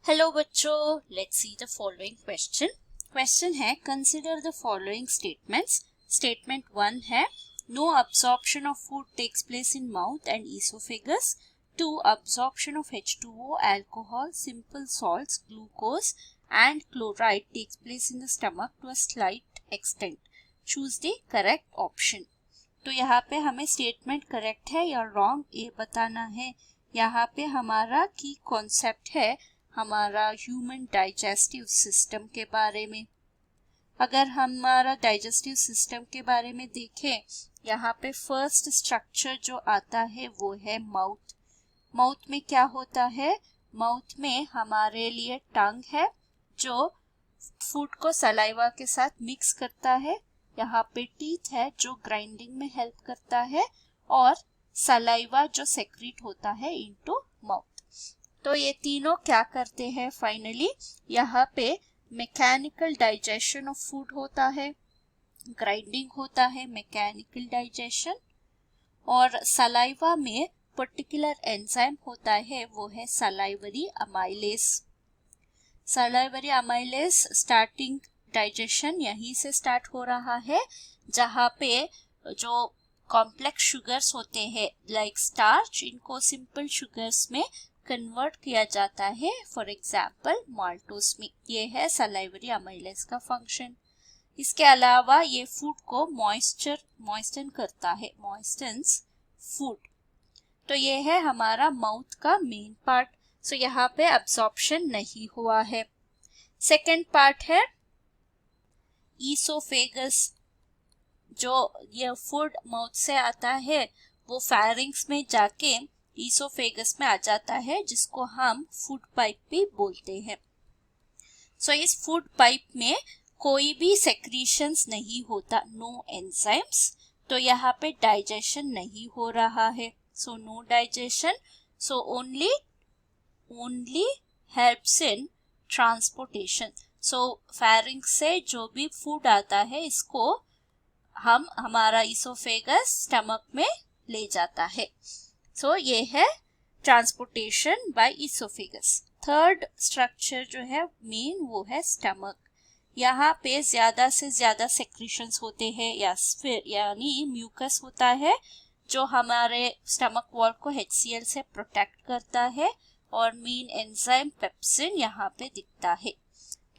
Hello बच्चों, let's see the following question है consider the following statements. Statement 1 है no absorption of food takes place in mouth and esophagus. 2 absorption of H2O, alcohol, simple salts, glucose and chloride takes place in the stomach to a slight extent. Choose the correct option. तो यहाँ पे हमें statement correct है या wrong ये बताना है। यहाँ पे हमारा की कॉन्सेप्ट है हमारा ह्यूमन डाइजेस्टिव सिस्टम के बारे में। अगर हमारा डाइजेस्टिव सिस्टम के बारे में देखें, यहाँ पे फर्स्ट स्ट्रक्चर जो आता है वो है माउथ। माउथ में क्या होता है? माउथ में हमारे लिए टंग है जो फूड को सलाइवा के साथ मिक्स करता है। यहाँ पे टीथ है जो ग्राइंडिंग में हेल्प करता है और सलाइवा जो सेक्रेट होता है इनटू माउथ। तो ये तीनों क्या करते हैं? फाइनली यहाँ पे मैकेनिकल डाइजेशन ऑफ फूड होता है, ग्राइंडिंग होता है, मैकेनिकल डाइजेशन, और सलाइवा में पर्टिकुलर एंजाइम होता है वो है salivary amylase. Salivary amylase starting digestion यहीं से स्टार्ट हो रहा है, जहाँ पे जो कॉम्प्लेक्स शुगर्स होते हैं लाइक स्टार्च, इनको सिंपल शुगर्स में कन्वर्ट किया जाता है, फॉर एग्जाम्पल माल्टोस में। ये है सलाइवरी अमाइलेज का फंक्शन। इसके अलावा ये फूड को मॉइस्टन करता है, मॉइस्टन्स फूड। तो ये है हमारा माउथ का मेन पार्ट। सो यहाँ पे अब्सॉर्प्शन नहीं हुआ है। सेकेंड पार्ट है ईसोफेगस। जो ये फूड माउथ से आता है वो फैरिंग्स में जाके ईसोफेगस में आ जाता है, जिसको हम फूड पाइप भी बोलते हैं। सो इस फूड पाइप में कोई भी सेक्रीशंस नहीं होता, नो एंजाइम्स। तो यहाँ पे डाइजेशन नहीं हो रहा है, so no digestion. So only helps in transportation. So pharynx से जो भी फूड आता है इसको हमारा ईसोफेगस स्टमक में ले जाता है। सो ये है transportation by oesophagus. Third structure जो है मेन वो है स्टमक। यहाँ पे ज्यादा से ज्यादा सेक्रीशंस होते हैं या फिर यानी म्यूकस होता है जो हमारे स्टमक वॉल को HCl से प्रोटेक्ट करता है, और मेन एंजाइम पेप्सिन यहाँ पे दिखता है।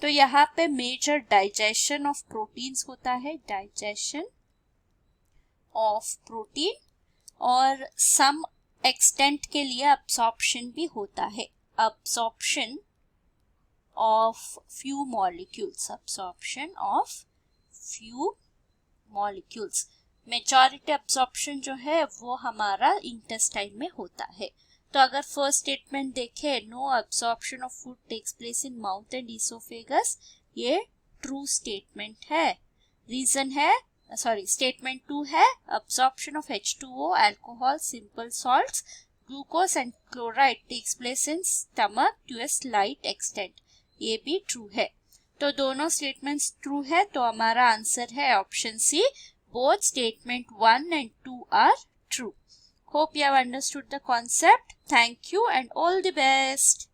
तो यहाँ पे मेजर डाइजेशन ऑफ प्रोटीन्स होता है, डाइजेशन ऑफ प्रोटीन, और सम एक्सटेंट के लिए अब्सॉर्प्शन भी होता है, absorption of few molecules, absorption of few molecules. Majority absorption जो है वो हमारा इंटेस्टाइन में होता है। तो अगर फर्स्ट स्टेटमेंट देखें, no absorption of food takes place in mouth and oesophagus, ये ट्रू स्टेटमेंट है। रीजन है स्टेटमेंट 2 है absorption of H2O, alcohol, simple salts, glucose and chloride takes place in stomach to a slight extent। ये भी true है। तो दोनों statements true है, तो हमारा आंसर है option C, both statement 1 and 2 are true। Hope you have understood the concept. Thank you and all the best।